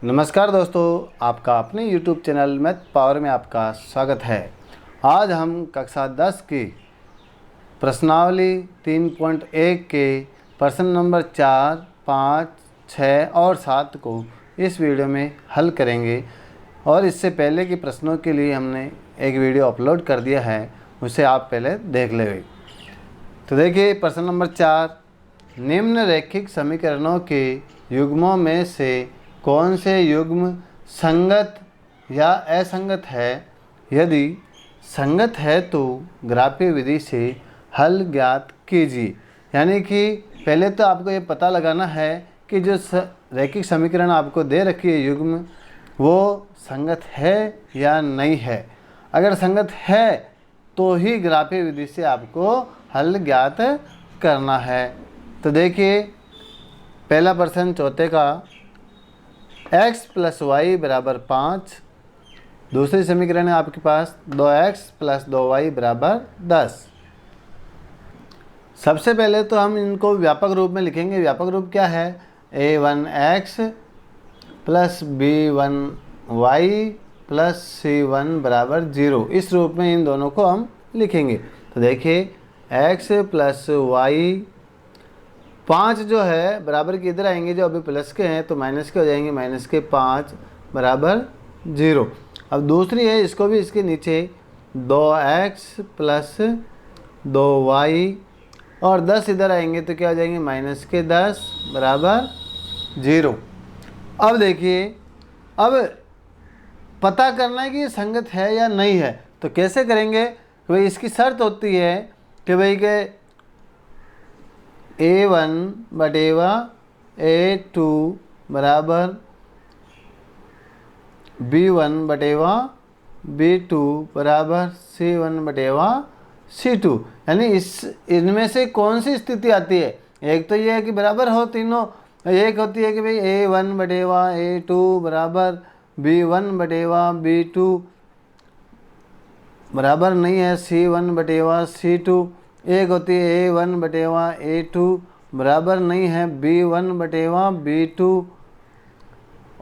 नमस्कार दोस्तों, आपका अपने YouTube चैनल मैथ पावर में आपका स्वागत है। आज हम कक्षा 10 की प्रश्नावली 3.1 के प्रश्न नंबर 4, 5, 6 और 7 को इस वीडियो में हल करेंगे। और इससे पहले के प्रश्नों के लिए हमने एक वीडियो अपलोड कर दिया है, उसे आप पहले देख लेंगे। तो देखिए प्रश्न नंबर 4, निम्न रैखिक समीकरणों के युग्मों में से कौन से युग्म संगत या असंगत है? यदि संगत है तो ग्राफीय विधि से हल ज्ञात कीजिए। यानी कि पहले तो आपको ये पता लगाना है कि जो रैखिक समीकरण आपको दे रखी है युग्म, वो संगत है या नहीं है। अगर संगत है तो ही ग्राफीय विधि से आपको हल ज्ञात करना है। तो देखिए पहला प्रश्न चौथे का, x + y = 5। दूसरी समीकरण है आपके पास 2x + 2y = 10। सबसे पहले तो हम इनको व्यापक रूप में लिखेंगे। व्यापक रूप क्या है? a1x + b1y + c1 = 0। इस रूप में इन दोनों को हम लिखेंगे। तो देखिए x + y, 5 जो है बराबर के इधर आएंगे, जो अभी प्लस के हैं तो माइनस के हो जाएंगे, -5 = 0। अब दूसरी है, इसको भी इसके नीचे 2x + 2y और 10 इधर आएंगे तो क्या हो जाएंगे, -10 = 0। अब देखिए, अब पता करना है कि ये संगत है या नहीं है। तो कैसे करेंगे? भाई इसकी शर्त होती है कि भाई के a1 बटेवा a2 बराबर b1 बटेवा b2 बराबर c1 बटेवा c2। यानी इनमें से कौन सी स्थिति आती है? एक तो ये है कि बराबर हो तीनों, एक होती है कि भाई a1 बटेवा a2 बराबर b1 बटेवा b2 बराबर नहीं है c1 बटेवा c2। एक होती है a1 बटेवा a2 बराबर नहीं है b1 बटेवा b2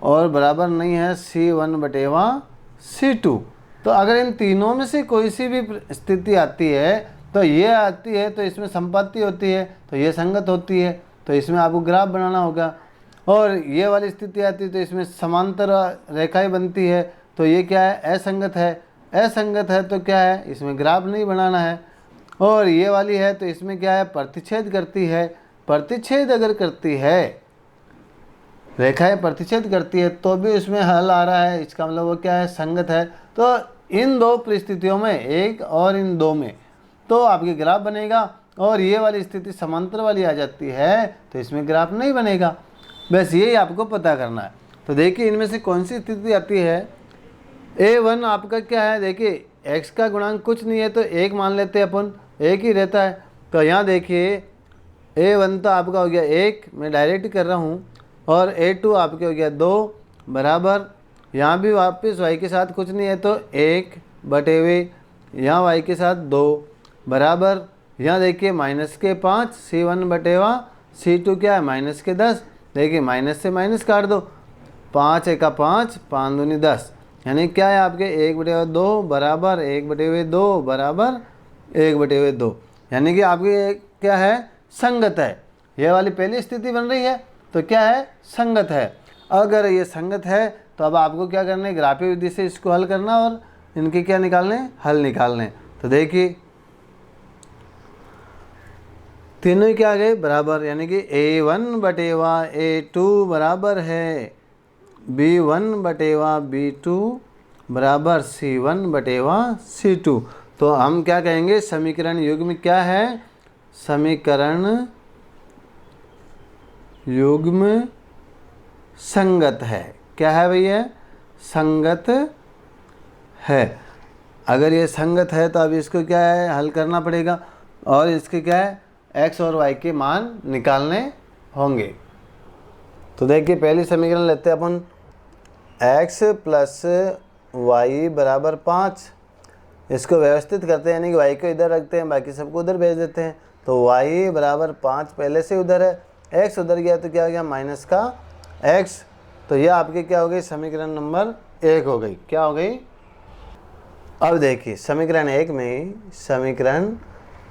और बराबर नहीं है c1 बटेवा c2। तो अगर इन तीनों में से कोई सी भी स्थिति आती है तो ये आती है, तो इसमें संपत्ति होती है, तो ये संगत होती है, तो इसमें आपको ग्राफ बनाना होगा। और ये वाली स्थिति आती है तो इसमें समांतर रेखाएं बनती है, तो ये क्या है, असंगत है। असंगत है तो क्या है, इसमें ग्राफ नहीं बनाना है। और ये वाली है तो इसमें क्या है, प्रतिच्छेद करती है। प्रतिच्छेद अगर करती है, रेखाएं प्रतिच्छेद करती है तो भी उसमें हल आ रहा है, इसका मतलब वो क्या है, संगत है। तो इन दो परिस्थितियों में, एक और इन दो में, तो आपके ग्राफ बनेगा। और ये वाली स्थिति समांतर वाली आ जाती है तो इसमें ग्राफ नहीं बनेगा। बस यही आपको पता करना है। तो देखिए इनमें से कौन सी स्थिति आती है। a1 आपका क्या है, देखिए x का गुणांक कुछ नहीं है तो 1 मान लेते हैं अपन, 1 ही रहता है। तो यहाँ देखिए a1 तो आपका हो गया 1, मैं डायरेक्ट कर रहा हूँ, और a2 आपके हो गया 2 बराबर, यहाँ भी वापस y के साथ कुछ नहीं है तो 1 बटेवे यहाँ y के साथ 2 बराबर, यहाँ देखिए -5 c1 बटेवा c2 क्या है, -10। देखिए माइनस से माइनस काट दो, 5 × 5 5 दूनी 10, यानी क्या है आपके 1/2 बराबर 1/2 बराबर 1/2। यानी कि आपकी क्या है, संगत है। ये वाली पहली स्थिति बन रही है तो क्या है, संगत है। अगर ये संगत है तो अब आपको क्या करना है, ग्राफीय विधि से इसको हल करना और इनके क्या निकालने, हल निकालने। तो देखिए तीनों क्या आ गए, बराबर, यानी कि a1 बटेवा a2 बराबर है b1 बटेवा b2 बराबर c1 बटेवा c2। तो हम क्या कहेंगे, समीकरण युग्म क्या है, समीकरण युग्म संगत है। क्या है भैया, संगत है। अगर ये संगत है तो अब इसको क्या है, हल करना पड़ेगा और इसके क्या है, x और y के मान निकालने होंगे। तो देखिए पहली समीकरण लेते हैं अपन, x + y = 5। इसको व्यवस्थित करते हैं, यानी कि y को इधर रखते हैं, बाकी सबको उधर भेज देते हैं। तो y = 5 पहले से उधर है, x उधर गया तो क्या हो गया, -x। तो ये आपकी क्या हो गई, समीकरण नंबर 1 हो गई। क्या हो गई? अब देखिए समीकरण 1 में समीकरण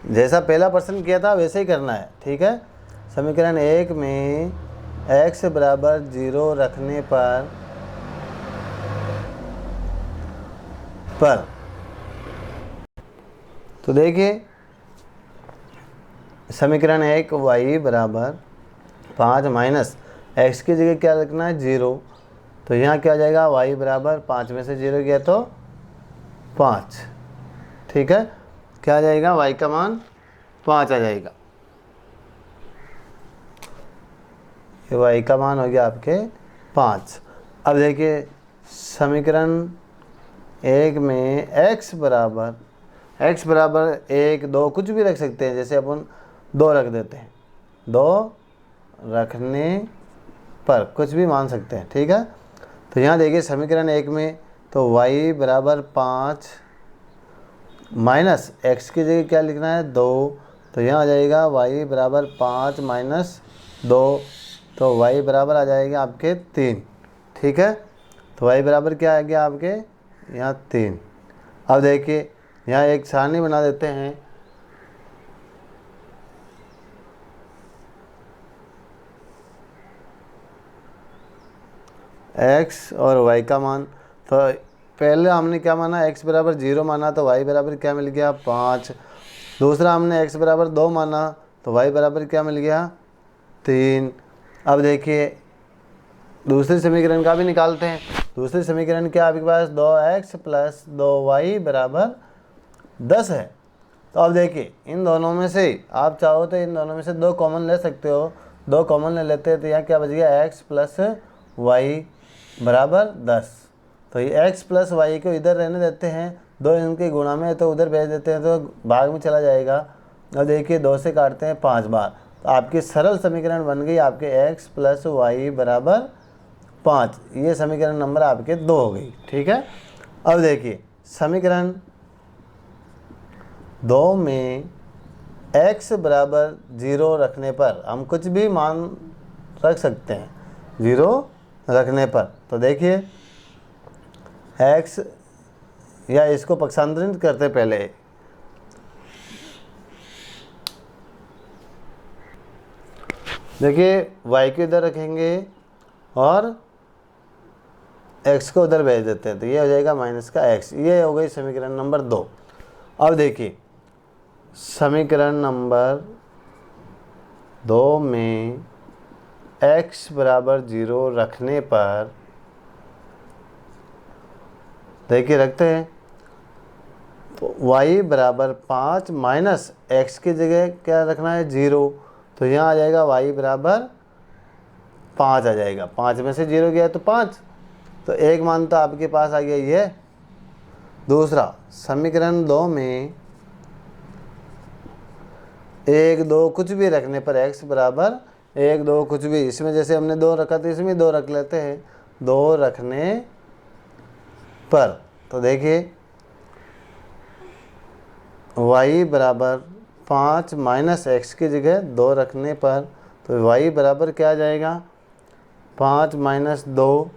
जैसा पहला प्रश्न किया था वैसे ही करना है, ठीक है। समीकरण 1 में x बराबर 0 रखने पर तो देखिए समीकरण 1 y बराबर 5 माइनस x की जगह क्या रखना है, 0। तो यहाँ क्या आ जाएगा, y बराबर 5 में से 0 गया तो 5, ठीक है। क्या आ जाएगा, y का मान 5 आ जाएगा। y का मान हो गया आपके 5। अब देखिए समीकरण 1 में x बराबर 1 2 कुछ भी रख सकते हैं, जैसे अपन 2 रख देते हैं, 2 रखने पर कुछ भी मान सकते हैं, ठीक है। तो यहाँ देखिए समीकरण 1 में तो y बराबर 5 माइनस x की जगह क्या लिखना है, 2। तो यहाँ आ जाएगा y बराबर 5 माइनस 2, तो y बराबर आ जाएगा आपके 3, ठीक है। तो y बराबर क्या आ गया आपके यहाँ 3। अब देखिए यहाँ एक सारणी बना देते हैं। x और y का मान, तो पहले हमने क्या माना, x बराबर 0 माना, तो y बराबर क्या मिल गया, 5। दूसरा हमने x बराबर 2 माना, तो y बराबर क्या मिल गया, 3। अब देखिए दूसरे समीकरण का भी निकालते हैं। दूसरे समीकरण क्या आपके पास, 2x प्लस 2y बराबर 10 है। तो अब देखिए इन दोनों में से आप चाहो तो इन दोनों में से 2 कॉमन ले सकते हो, 2 कॉमन ले लेते हैं तो यहाँ क्या बच गया, x प्लस वाई बराबर 10। तो ये x प्लस वाई को इधर रहने देते हैं, 2 इनके गुणा में तो उधर भेज देते हैं तो भाग में चला जाएगा। अब देखिए 2 से काटते हैं 5 बार, तो आपकी सरल समीकरण बन गई आपके x प्लस वाई बराबर 5। ये समीकरण नंबर आपके 2 हो गई, ठीक है। अब देखिए समीकरण 2 में x बराबर 0 रखने पर हम कुछ भी मान रख सकते हैं, 0 रखने पर। तो देखिए x, या इसको पक्षांतरित करते पहले, देखिए y को इधर रखेंगे और x को उधर भेज देते हैं, तो ये हो जाएगा माइनस का x। ये हो गई समीकरण नंबर 2। अब देखिए समीकरण नंबर 2 में x बराबर 0 रखने पर देखिए रखते हैं, तो y बराबर 5 माइनस x की जगह क्या रखना है, 0। तो यहाँ आ जाएगा y बराबर 5 आ जाएगा, 5 में से 0 गया तो 5, तो एक मान तो आपके पास आ गया ये। दूसरा समीकरण 2 में 1 2 कुछ भी रखने पर x बराबर 1 2 कुछ भी, इसमें जैसे हमने 2 रखा तो इसमें 2 रख लेते हैं, 2 रखने पर। तो देखिए y बराबर 5 माइनस x की जगह 2 रखने पर, तो y बराबर क्या आ जाएगा, 5 माइनस 2,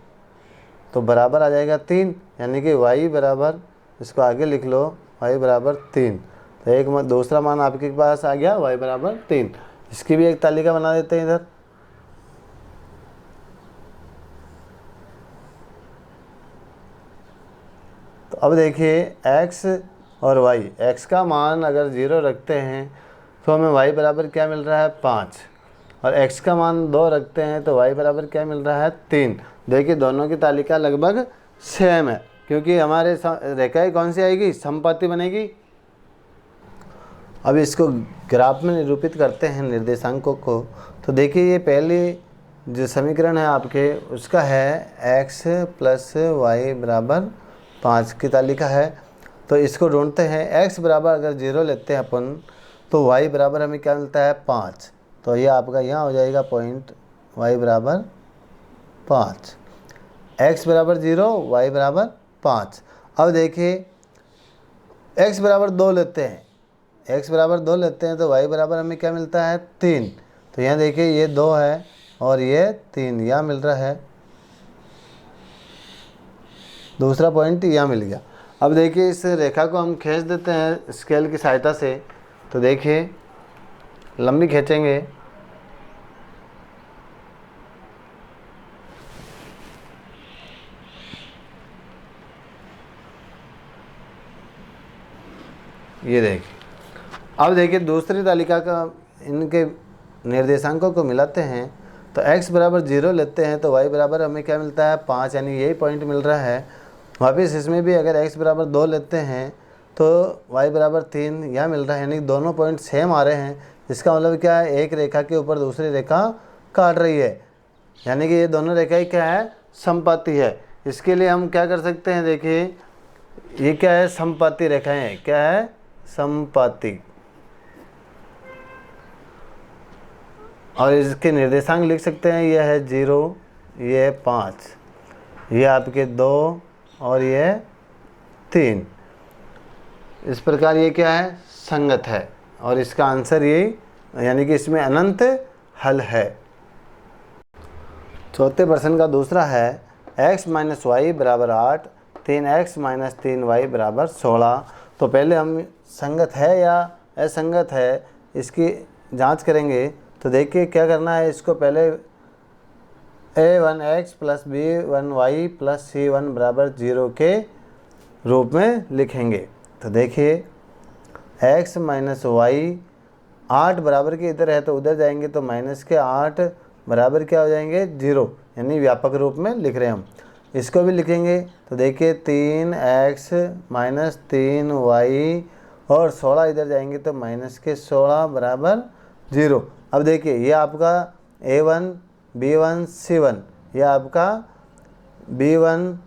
तो बराबर आ जाएगा 3, यानी कि y बराबर, इसको आगे लिख लो, y बराबर 3। तो एक दूसरा मान आपके पास आ गया y बराबर 3। इसकी भी एक तालिका बना देते हैं इधर। तो अब देखिए x और y, x का मान अगर 0 रखते हैं तो हमें y बराबर क्या मिल रहा है, 5, और x का मान 2 रखते हैं तो y बराबर क्या मिल रहा है, 3। देखिए दोनों की तालिका लगभग सेम है, क्योंकि हमारे रेखाएं कौन सी आएगी, समपाती बनेगी। अब इसको ग्राफ में निरूपित करते हैं निर्देशांकों को। तो देखिए ये पहली जो समीकरण है आपके उसका है x प्लस वाई बराबर 5 की तालिका है। तो इसको ढूंढते हैं, x बराबर अगर 0 लेते हैं अपन तो y बराबर हमें क्या मिलता है, 5। तो ये आपका यहाँ हो जाएगा पॉइंट, y बराबर 5, x बराबर 0 y बराबर 5। अब देखिए x बराबर 2 लेते हैं, x बराबर 2 लेते हैं तो y बराबर हमें क्या मिलता है, 3। तो यहाँ देखिए ये 2 है और ये 3 यहाँ मिल रहा है, दूसरा पॉइंट यहाँ मिल गया। अब देखिए इस रेखा को हम खींच देते हैं स्केल की सहायता से। तो देखिए लंबी खींचेंगे, ये देखिए। अब देखिए दूसरी तालिका का इनके निर्देशांकों को मिलाते हैं। तो x बराबर 0 लेते हैं तो y बराबर हमें क्या मिलता है 5, यानी यही पॉइंट मिल रहा है। वापस इसमें भी अगर x बराबर 2 लेते हैं तो y बराबर 3 यह मिल रहा है, यानी दोनों पॉइंट सेम आ रहे हैं। इसका मतलब क्या है, एक रेखा के ऊपर दूसरी रेखा काट रही है, यानी कि ये दोनों रेखाएं क्या है, समपाती है। इसके लिए हम क्या कर सकते हैं, देखिए ये क्या है, समपाती रेखाएं, क्या है, समपाती। और इसके निर्देशांक लिख सकते हैं, यह है 0, ये है 5, ये आपके 2 और ये 3। इस प्रकार ये क्या है, संगत है। और इसका आंसर यही, यानी कि इसमें अनंत हल है। चौथे प्रश्न का दूसरा है x माइनस वाई बराबर 8, 3x माइनस 3y बराबर 16। तो पहले हम संगत है या असंगत है इसकी जांच करेंगे। तो देखिए क्या करना है, इसको पहले a1x plus b1y plus c1 बराबर 0 के रूप में लिखेंगे। तो देखिए x माइनस वाई 8 बराबर के इधर है तो उधर जाएंगे तो माइनस के 8 बराबर क्या हो जाएंगे 0, यानी व्यापक रूप में लिख रहे हैं हम। इसको भी लिखेंगे तो देखिए 3x माइनस 3y और 16 इधर जाएंगे तो माइनस के 16 बराबर 0। अब देखिए ये आपका a1 b1 c1, यह आपका b1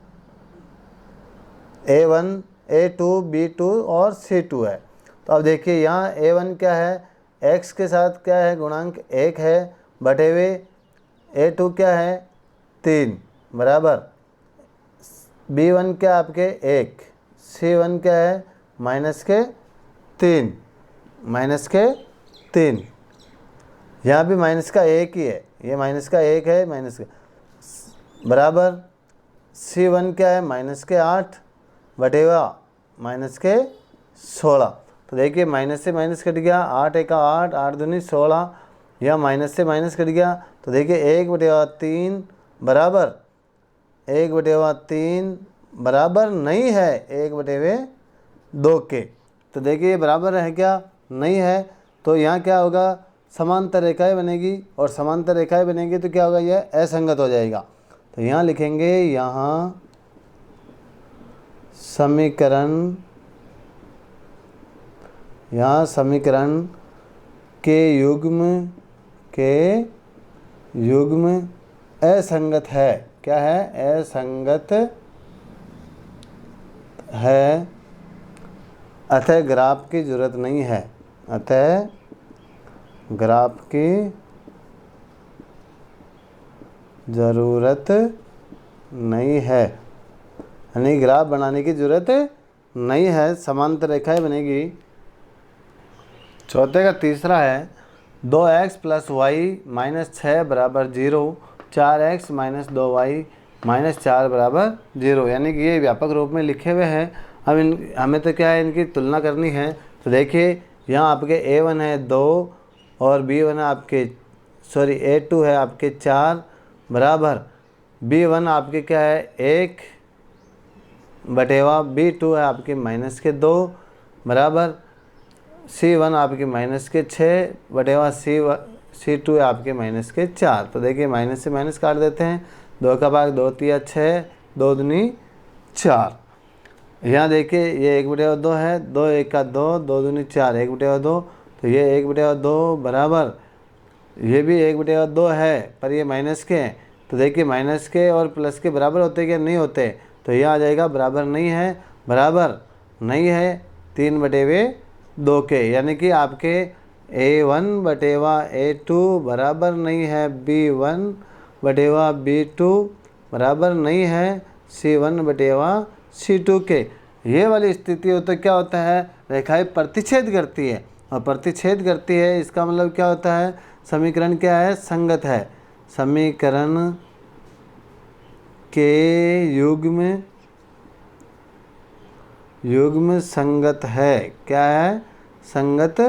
a1 a2 b2 और c2 है। तो अब देखिए यहाँ a1 क्या है, x के साथ क्या है, गुणांक 1 है, बटे हुए a2 क्या है 3 बराबर b1 क्या आपके 1, c1 क्या है माइनस के 3, यहाँ भी माइनस का 1 ही है, ये माइनस का 1 है, माइनस का बराबर c1 क्या है माइनस के 8 बटेगा माइनस के 16। तो देखिए माइनस से माइनस कट गया, 8 एका 8, 8 दूनी 16, यह माइनस से माइनस कट गया। तो देखिए 1/3 बराबर 1/3 बराबर नहीं है 1/2 के। तो देखिए ये बराबर है क्या, नहीं है। तो यहाँ क्या होगा, समांतर रेखाएं बनेगी, और समांतर रेखाएं बनेगी तो क्या होगा, यह असंगत हो जाएगा। तो यहाँ लिखेंगे, यहाँ समीकरण, यहाँ समीकरण के युग्म असंगत है, क्या है, असंगत है, अतः ग्राफ की जरूरत नहीं है, अतः ग्राफ की ज़रूरत नहीं है, यानी ग्राफ बनाने की ज़रूरत नहीं है, समांतर रेखाएं बनेगी। चौथे का तीसरा है 2x प्लस वाई माइनस 6 बराबर 0, 4x माइनस 2y माइनस 4 बराबर 0, यानी कि ये व्यापक रूप में लिखे हुए हैं। अब हमें तो क्या है, इनकी तुलना करनी है। तो देखिए यहाँ आपके a1 है 2 और b1 है आपके a2 है आपके 4 बराबर b1 आपके क्या है 1 बटेवा b2 है आपके माइनस के 2 बराबर c1 आपके माइनस के 6 बटेवा c2 है आपके माइनस के 4। तो देखिए माइनस से माइनस काट देते हैं, 2 का भाग 2 तिया 6, 2 दूनी 4। यहाँ देखिए ये 1/2 है, 2 1 का 2, 2 दूनी 4, 1/2। तो ये 1/2 बराबर ये भी 1/2 है, पर ये माइनस के हैं। तो देखिए माइनस के और प्लस के बराबर होते क्या, नहीं होते। तो यह आ जाएगा बराबर नहीं है, बराबर नहीं है 3/2 के, यानी कि आपके a1 बटेवा a2 बराबर नहीं है b1 बटेवा b2 बराबर नहीं है c1 बटेवा c2 के। ये वाली स्थिति हो तो क्या होता है, रेखाएं प्रतिच्छेद करती है, और प्रतिच्छेद करती है इसका मतलब क्या होता है, समीकरण क्या है, संगत है। समीकरण के युग्म युग्म संगत है। क्या है? संगत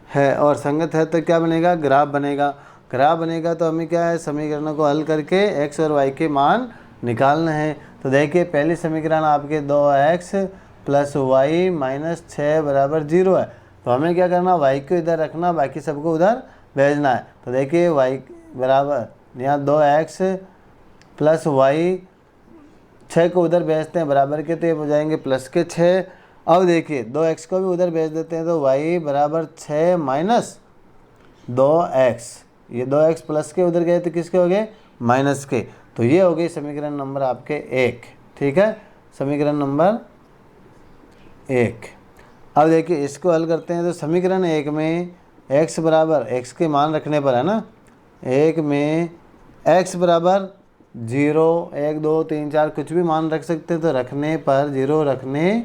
है। और संगत है तो क्या बनेगा? ग्राफ बनेगा। ग्राफ बनेगा तो हमें क्या है? समीकरणों को हल करके x और y के मान निकालना है। तो देखिए पहली समीकरण आपके 2x + y - 6 = 0 है। तो हमें क्या करना? y को इधर रखना, बाकी सबको उधर भेजना है। तो देखिए y बराबर यहाँ 2x + y, 6 को उधर भेजते हैं बराबर के, तो ये हो जाएंगे +6। अब देखिए 2x को भी उधर भेज देते हैं, तो y बराबर 6 - 2x। ये 2x प्लस के उधर गए तो किसके हो गए? माइनस के। तो ये हो गई समीकरण नंबर आपके 1। ठीक है, समीकरण नंबर 1। अब देखिए इसको हल करते हैं। तो समीकरण 1 में x बराबर, x के मान रखने पर है ना, 1 में x बराबर 0, 1, 2, 3, 4 कुछ भी मान रख सकते हैं। तो रखने पर, 0 रखने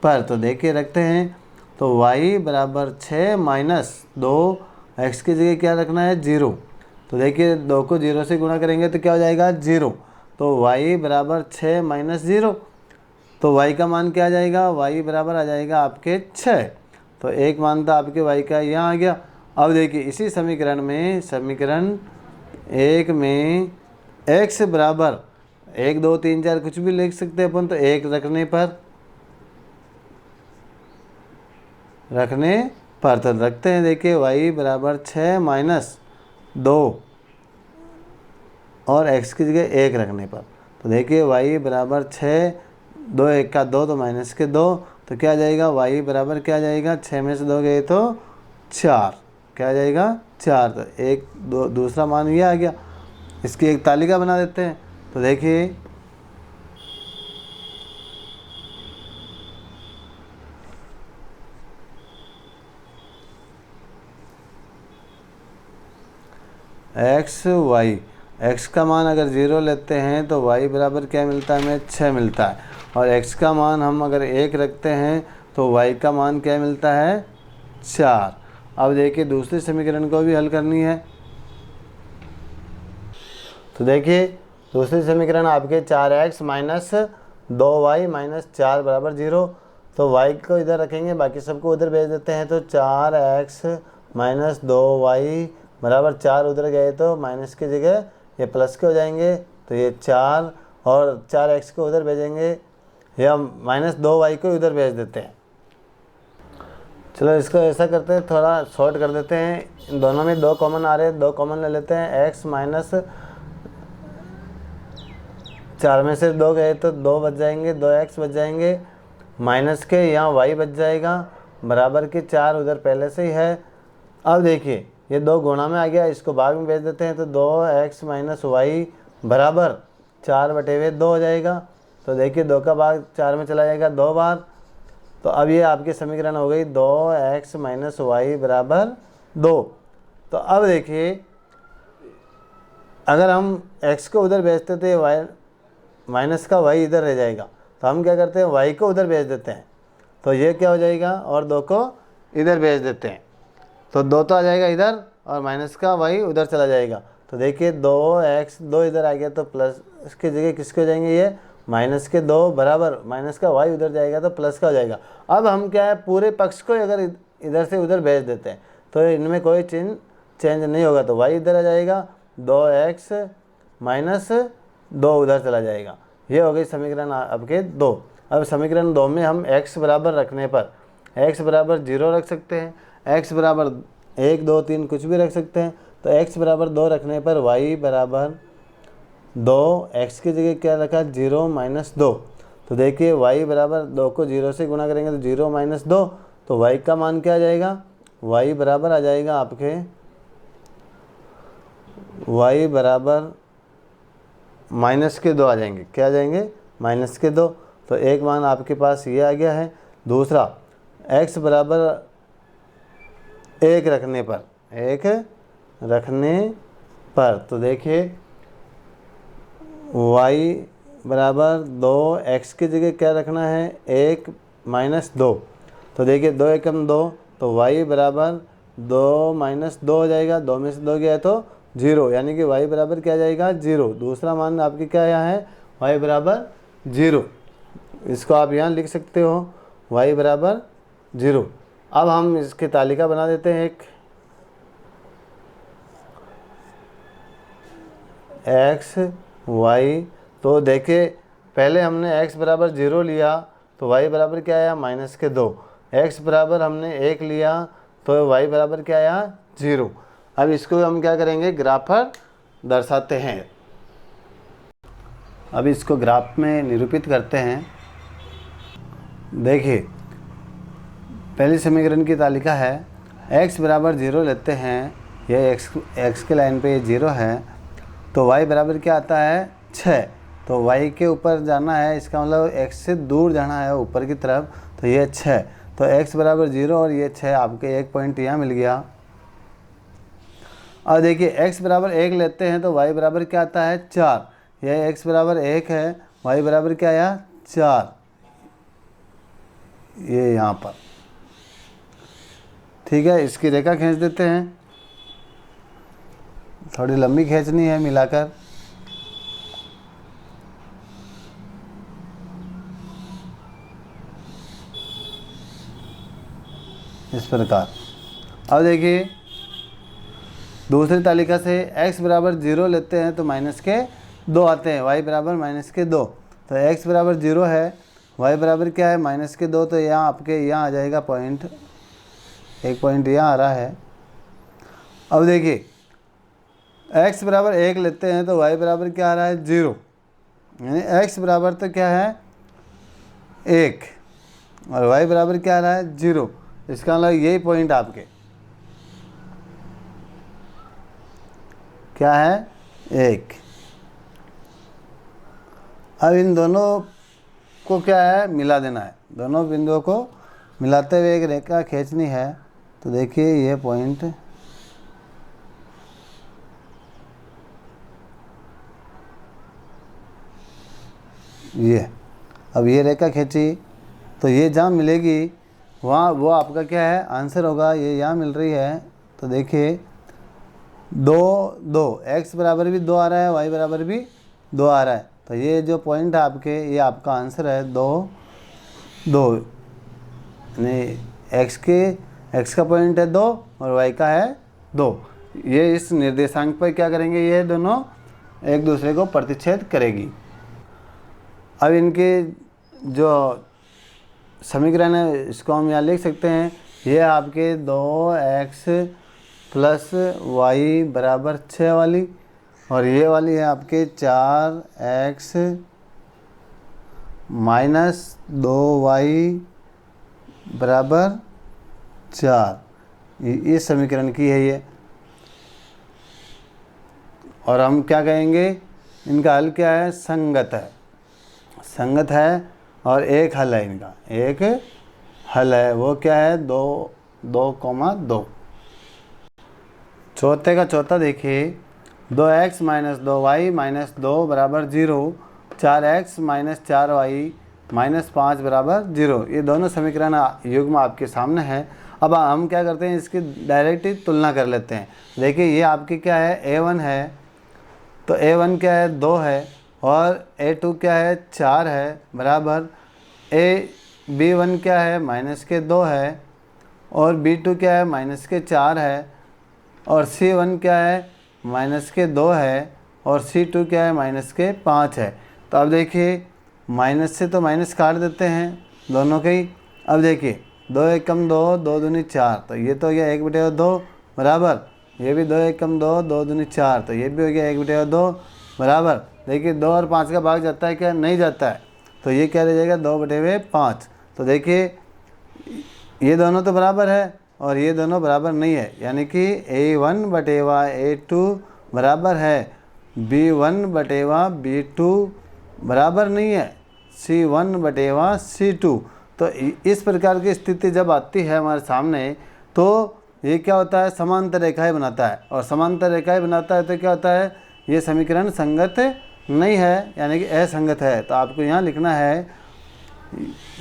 पर, तो देखिए रखते हैं। तो y बराबर 6 - 2, x की जगह क्या रखना है? 0। तो देखिए 2 को 0 से गुणा करेंगे तो क्या हो जाएगा? 0। तो y बराबर 6 - 0, तो y का मान क्या आ जाएगा? y बराबर आ जाएगा आपके 6। तो एक मान था आपके y का यहाँ आ गया। अब देखिए इसी समीकरण में, समीकरण 1 में x बराबर 1, 2, 3, 4 कुछ भी लिख सकते हैं अपन। तो 1 रखने पर तो रखते हैं। देखिए y बराबर 6 - 2 और x की जगह 1 रखने पर, तो देखिए y बराबर 6, 2 1 का 2, तो -2। तो क्या आ जाएगा? y बराबर क्या आ जाएगा? 6 में से 2 गए तो 4। क्या आ जाएगा? 4। तो एक दूसरा मान ये आ गया। इसकी एक तालिका बना देते हैं। तो देखिए x का मान अगर 0 लेते हैं तो y बराबर क्या मिलता है? हमें 6 मिलता है। और x का मान हम अगर 1 रखते हैं तो y का मान क्या मिलता है? 4। अब देखिए दूसरी समीकरण को भी हल करनी है। तो देखिए दूसरी समीकरण आपके 4x - 2y - 4 = 0। तो y को इधर रखेंगे, बाकी सबको उधर भेज देते हैं। तो 4x - 2y बराबर 4 उधर गए तो माइनस की जगह ये प्लस के हो जाएंगे। तो ये 4 और 4x को उधर भेजेंगे, या -2y को उधर भेज देते हैं। चलो इसको ऐसा करते हैं, थोड़ा शॉर्ट कर देते हैं। इन दोनों में 2 कॉमन आ रहे हैं, 2 कॉमन ले लेते हैं। x - 4 में से 2 गए तो 2 बच जाएंगे, 2x बच जाएंगे, माइनस के यहाँ y बच जाएगा, बराबर के 4 उधर पहले से ही है। अब देखिए ये 2 गुणा में आ गया, इसको भाग में भेज देते हैं। तो 2x - y बराबर 4/2 हो जाएगा। तो देखिए 2 का भाग 4 में चला जाएगा 2 बार। तो अब ये आपकी समीकरण हो गई 2x - y बराबर 2। तो अब देखिए अगर हम x को उधर भेजते तो y माइनस का y इधर रह जाएगा। तो हम क्या करते हैं? y को उधर भेज देते हैं, तो ये क्या हो जाएगा? और 2 को इधर भेज देते हैं, तो 2 तो आ जाएगा इधर और माइनस का y उधर चला जाएगा। तो देखिए 2x 2 इधर आ गया, तो प्लस इसकी जगह किसके हो जाएंगे? ये -2 बराबर माइनस का y उधर जाएगा तो प्लस का हो जाएगा। अब हम क्या है, पूरे पक्ष को अगर इधर से उधर भेज देते हैं तो इनमें कोई चिन्ह चेंज नहीं होगा। तो y इधर आ जाएगा, 2x - 2 उधर चला जाएगा। ये हो गई समीकरण आपके 2। अब समीकरण 2 में हम x बराबर रखने पर, x बराबर 0 रख सकते हैं, x बराबर 1, 2, 3 कुछ भी रख सकते हैं। तो x बराबर 2 रखने पर y बराबर 2, x की जगह क्या रखा? 0 - 2। तो देखिए y बराबर 2 को 0 से गुणा करेंगे तो 0 - 2, तो y का मान क्या आ जाएगा? y बराबर आ जाएगा आपके, y बराबर -2 आ जाएंगे। क्या आ जाएंगे? -2। तो एक मान आपके पास ये आ गया है। दूसरा x बराबर 1 रखने पर, तो देखिए y बराबर 2, x की जगह क्या रखना है? 1 - 2। तो देखिए 2 एकम 2, तो y बराबर 2 - 2 हो जाएगा। 2 में से 2 गया तो 0, यानी कि y बराबर क्या जाएगा? 0। दूसरा मान आपके क्या यहाँ है? y बराबर 0। इसको आप यहाँ लिख सकते हो। y बराबर 0। अब हम इसकी तालिका बना देते हैं एक, x y। तो देखिए पहले हमने x बराबर 0 लिया तो y बराबर क्या आया -2। x बराबर हमने 1 लिया तो y बराबर क्या आया 0। अब इसको हम क्या करेंगे, ग्राफ पर दर्शाते हैं। अब इसको ग्राफ में निरूपित करते हैं। देखिए पहली समीकरण की तालिका है, x बराबर 0 लेते हैं, यह x के लाइन पे ये 0 है, तो y बराबर क्या आता है 6। तो y के ऊपर जाना है, इसका मतलब x से दूर जाना है ऊपर की तरफ, तो ये 6। तो x बराबर 0 और ये 6, आपके एक पॉइंट यहाँ मिल गया। अब देखिए x बराबर 1 लेते हैं तो y बराबर क्या आता है 4। यह x बराबर 1 है, y बराबर क्या आया 4, ये यहाँ पर। ठीक है, इसकी रेखा खींच देते हैं, थोड़ी लंबी खींचनी है मिलाकर। इस प्रकार। अब देखिए दूसरी तालिका से x बराबर 0 लेते हैं तो -2 आते हैं, y बराबर -2। तो x बराबर 0 है, y बराबर क्या है -2। तो यहाँ आपके यहाँ आ जाएगा पॉइंट, एक पॉइंट यहाँ आ रहा है। अब देखिए x बराबर 1 लेते हैं तो y बराबर क्या आ रहा है 0, यानी x बराबर तो क्या है 1 और y बराबर क्या आ रहा है 0। इसका मतलब यही पॉइंट आपके क्या है 1। अब इन दोनों को क्या है मिला देना है, दोनों बिंदुओं को मिलाते हुए एक रेखा खींचनी है। तो देखिए ये पॉइंट, ये अब ये रेखा खींची तो ये जहाँ मिलेगी वहाँ वो आपका क्या है आंसर होगा, ये यहाँ मिल रही है। तो देखिए 2 x बराबर भी 2 आ रहा है, y बराबर भी 2 आ रहा है, तो ये जो पॉइंट है आपके, ये आपका आंसर है 2 यानी x का पॉइंट है 2 और y का है 2। ये इस निर्देशांक पर क्या करेंगे, ये दोनों एक दूसरे को प्रतिच्छेद करेगी। अब इनके जो समीकरण है इसको हम यहाँ लिख सकते हैं, ये आपके 2x + y बराबर 6 वाली, और ये वाली है आपके 4x - 2y बराबर 4। इस समीकरण की है ये। और हम क्या कहेंगे, इनका हल क्या है, संगत है, संगत है। और एक हल है, इनका एक हल है, वो क्या है 2, चौथे का चौथा देखिए, 2x - 2y - 2 बराबर 0, 4x - 4y - 5 बराबर 0। ये दोनों समीकरण युग्म आपके सामने है। अब हम क्या करते हैं, इसकी डायरेक्ट ही तुलना कर लेते हैं। देखिए ये आपकी क्या है a1 है, तो a1 क्या है 2 है, और a2 क्या है 4 है, बराबर b1 क्या है -2 है, और b2 क्या है -4 है, और c1 क्या है -2 है, और c2 क्या है -5 है। तो अब देखिए माइनस से तो माइनस काट देते हैं दोनों के ही। अब देखिए 2 एकम 2, 2 दूनी 4, तो ये तो हो गया 1/2 बराबर, ये भी 2 एकम 2, 2 दूनी 4, तो ये भी हो गया 1/2 बराबर। देखिए 2 और 5 का भाग जाता है क्या, नहीं जाता है, तो ये क्या रह जाएगा 2/5। तो देखिए ये दोनों तो बराबर है और ये दोनों बराबर नहीं है, यानी कि a1/a2 बराबर है b1/b2 बराबर नहीं है c1/c2। तो इस प्रकार की स्थिति जब आती है हमारे सामने, तो ये क्या होता है, समांतर रेखाएं बनाता है, और समांतर रेखाएं बनाता है तो क्या होता है, ये समीकरण संगत नहीं है, यानी कि असंगत है। तो आपको यहाँ लिखना है,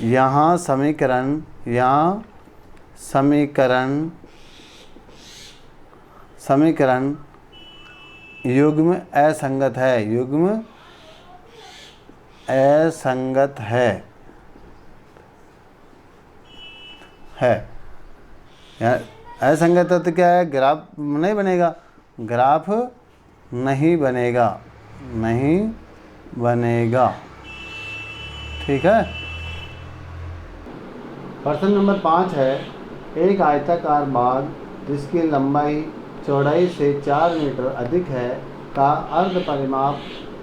यहाँ समीकरण युग्म असंगत है, युग्म असंगत है। है। असंगत तत्व क्या है? ग्राफ नहीं बनेगा, ग्राफ नहीं बनेगा, नहीं बनेगा। ठीक है। प्रश्न नंबर 5 है, एक आयताकार बाग जिसकी लंबाई चौड़ाई से 4 मीटर अधिक है का अर्ध परिमाप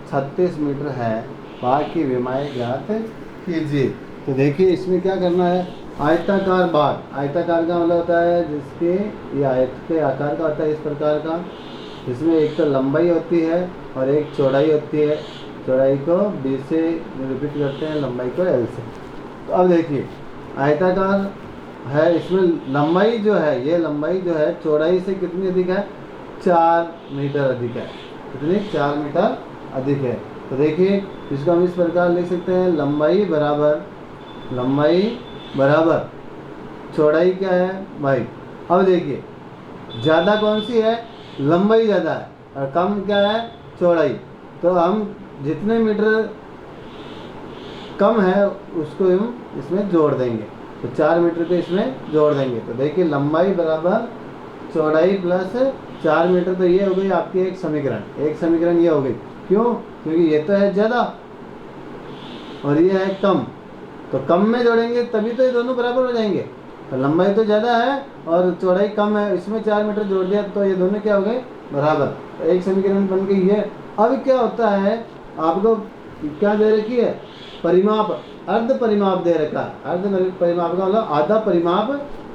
36 मीटर है, बाग की विमाएँ ज्ञात कीजिए। तो देखिए इसमें क्या करना है, आयताकार बाग, आयताकार का मतलब होता है जिसके ये आयत के आकार का होता है, इस प्रकार का, जिसमें एक तो लंबाई होती है और एक चौड़ाई होती है। चौड़ाई को b से रिपीट करते हैं, लंबाई को l से। तो अब देखिए आयताकार है, इसमें लंबाई जो है, ये लंबाई जो है चौड़ाई से कितनी अधिक है? 4 मीटर अधिक है। कितनी? 4 मीटर अधिक है। तो देखिए इसको हम इस प्रकार लिख सकते हैं, लंबाई बराबर चौड़ाई क्या है भाई। अब देखिए ज़्यादा कौन सी है? लंबाई ज़्यादा है और कम क्या है? चौड़ाई। तो हम जितने मीटर कम है उसको हम इसमें जोड़ देंगे, तो 4 मीटर को इसमें जोड़ देंगे। तो देखिए लंबाई बराबर चौड़ाई प्लस 4 मीटर, तो ये हो गई आपकी एक समीकरण ये हो गई। क्यों? क्योंकि ये तो है ज़्यादा और ये है कम, तो कम में जोड़ेंगे तभी तो ये दोनों बराबर हो जाएंगे। तो लंबाई तो ज़्यादा है और चौड़ाई कम है, इसमें 4 मीटर जोड़ दिया तो ये दोनों क्या हो गए? बराबर। तो एक समीकरण बन गई है। अब क्या होता है, आपको क्या दे रखी है? परिमाप, अर्ध परिमाप दे रखा है। अर्ध परिमाप का मतलब आधा परिमाप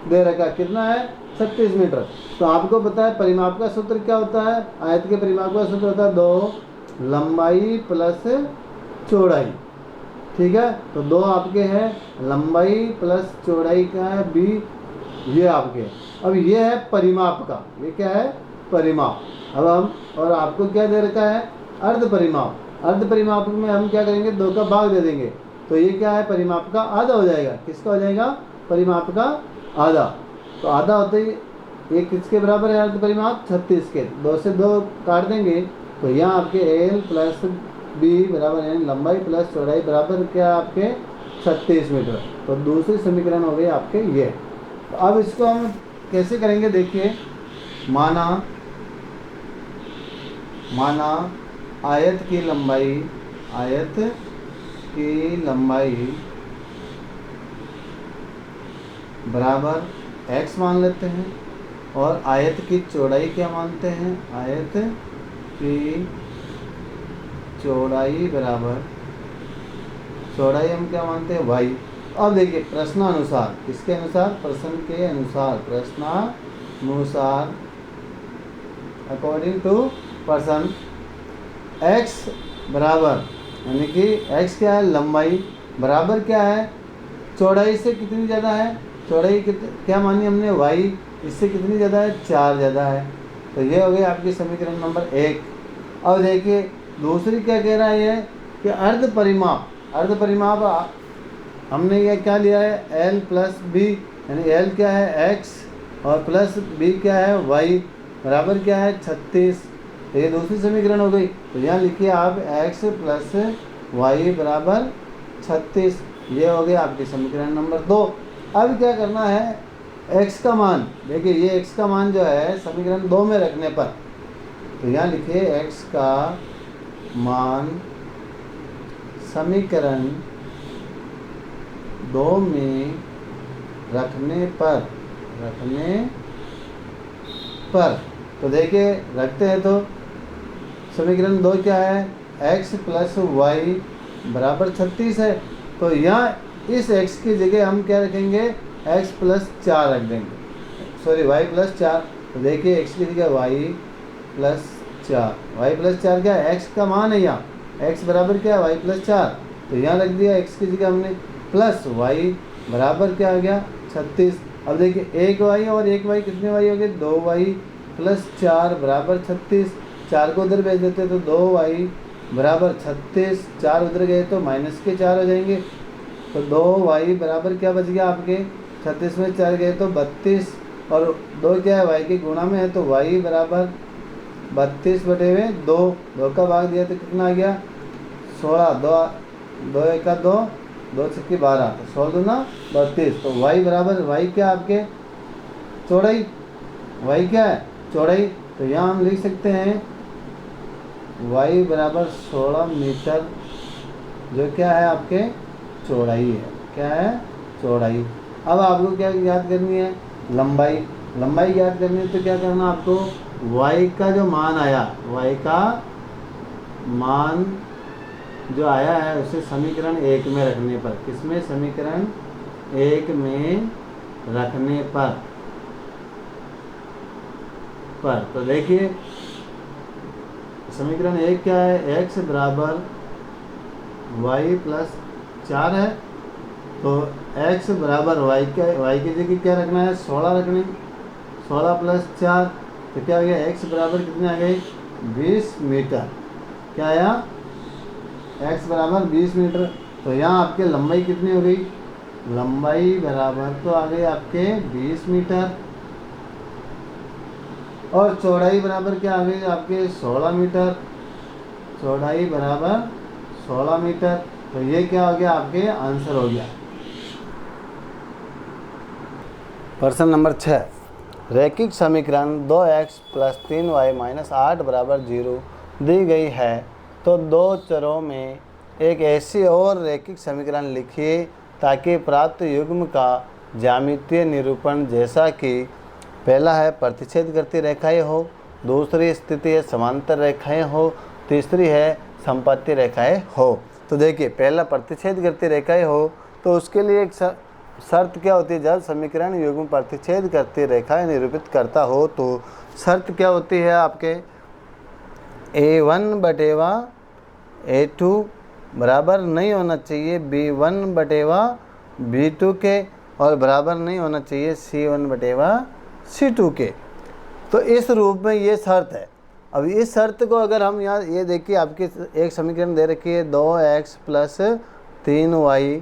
दे रखा है। कितना है? 36 मीटर। तो आपको पता है परिमाप का सूत्र क्या होता है? आयत के परिमाप का सूत्र होता है 2 लंबाई प्लस चौड़ाई। ठीक है, तो 2 आपके हैं, लंबाई प्लस चौड़ाई का है b, ये आपके। अब ये है परिमाप का, ये क्या है? परिमाप। अब हम, और आपको क्या दे रखा है? अर्ध परिमाप। अर्ध परिमाप में हम क्या करेंगे? 2 का भाग दे देंगे, तो ये क्या है? परिमाप का आधा हो जाएगा। किसका हो जाएगा? परिमाप का आधा। तो आधा होते ही ये किसके बराबर है? अर्ध परिमाप 36 के। 2 से 2 काट देंगे तो यहाँ आपके l प्लस b बराबर है लंबाई प्लस चौड़ाई बराबर क्या आपके? 36 मीटर। तो दूसरी समीकरण हो गई आपके ये। तो अब इसको हम कैसे करेंगे? देखिए माना आयत की लंबाई बराबर x मान लेते हैं और आयत की चौड़ाई क्या मानते हैं? आयत की चौड़ाई बराबर, चौड़ाई हम क्या मानते हैं? y। अब देखिए प्रश्नानुसार, किसके अनुसार? प्रश्न के अनुसार, प्रश्नानुसार, अकॉर्डिंग टू प्रश्न, x बराबर, यानी कि x क्या है? लंबाई बराबर क्या है? चौड़ाई से कितनी ज़्यादा है? चौड़ाई क्या मानी हमने? y, इससे कितनी ज़्यादा है? 4 ज़्यादा है। तो ये हो गई आपकी समीकरण नंबर 1। अब देखिए दूसरी क्या कह रहा है ये, कि अर्ध परिमाप हमने ये क्या लिया है? l प्लस b, यानी l क्या है? x और प्लस b क्या है? y, बराबर क्या है? 36। तो ये दूसरी समीकरण हो गई। तो यहाँ लिखिए आप x प्लस y बराबर 36। ये हो गई आपकी समीकरण नंबर 2। अब क्या करना है? x का मान, देखिए ये x का मान जो है समीकरण 2 में रखने पर, तो यहाँ लिखिए x का मान समीकरण 2 में रखने पर तो देखिए रखते हैं तो समीकरण 2 क्या है? x प्लस वाई बराबर 36 है। तो यहाँ इस x की जगह हम क्या रखेंगे? x प्लस 4 रख देंगे, सॉरी y प्लस 4। तो देखिए x की जगह y प्लस 4 क्या है? x का मान है यहाँ, x बराबर क्या है? y plus 4। तो यहाँ रख दिया x की जगह हमने, प्लस y बराबर क्या आ गया? 36। अब देखिए एक y और एक y, कितने y हो गए? 2y प्लस 4 बराबर 36। 4 को उधर भेज देते तो 2y बराबर 36, 4 उधर गए तो माइनस के 4 हो जाएंगे। तो 2y बराबर क्या बच गया आपके? 36 में 4 गए तो 32, और 2 क्या है? y के गुणा में है, तो y बराबर 32 बटे हुए 2, 2 का भाग दिया तो कितना आ गया? 16। 2 1 का 2, 2 छक्के 12, तो 16 दूना 32। तो y बराबर, y क्या आपके चौड़ाई, y क्या है चौड़ाई। तो यहाँ हम लिख सकते हैं y बराबर 16 मीटर, जो क्या है आपके चौड़ाई है। क्या है चौड़ाई। अब आपको क्या याद करनी है, लंबाई। लंबाई याद करनी है तो क्या करना आपको, y का जो मान आया, y का मान जो आया है उसे समीकरण 1 में रखने पर, किसमें, समीकरण 1 में रखने पर तो देखिए समीकरण 1 क्या है, x बराबर y प्लस 4 है। तो x बराबर y की जगह क्या रखना है, 16 रखनी, 16 प्लस 4, तो क्या हो गया, x बराबर कितने आ गए, 20 मीटर। क्या आया, x बराबर 20 मीटर। तो यहाँ आपके लंबाई कितनी हो गई, लंबाई बराबर तो आ गई आपके 20 मीटर, और चौड़ाई बराबर क्या आ गई आपके 16 मीटर। चौड़ाई बराबर 16 मीटर। तो ये क्या हो गया, आपके आंसर हो गया। प्रश्न नंबर 6, रैखिक समीकरण 2x प्लस 3y माइनस 8 बराबर 0 दी गई है, तो दो चरों में एक ऐसी और रैखिक समीकरण लिखिए ताकि प्राप्त युग्म का ज्यामितीय निरूपण, जैसा कि पहला है प्रतिच्छेद करती रेखाएं हो, दूसरी स्थिति है समांतर रेखाएं हो, तीसरी है संपत्ति रेखाएं हो। तो देखिए पहला प्रतिच्छेद करती रेखाएं हो, तो उसके लिए एक शर्त क्या होती है, जब समीकरण युग्म प्रतिच्छेद करती रेखाएं निरूपित करता हो तो शर्त क्या होती है आपके, a1 बटेवा a2 बराबर नहीं होना चाहिए b1 बटेवा b2 के, और बराबर नहीं होना चाहिए c1 बटेवा c2 के। तो इस रूप में ये शर्त है। अब इस शर्त को अगर हम यहाँ ये देखिए, आपकी एक समीकरण दे रखी है 2x प्लस 3y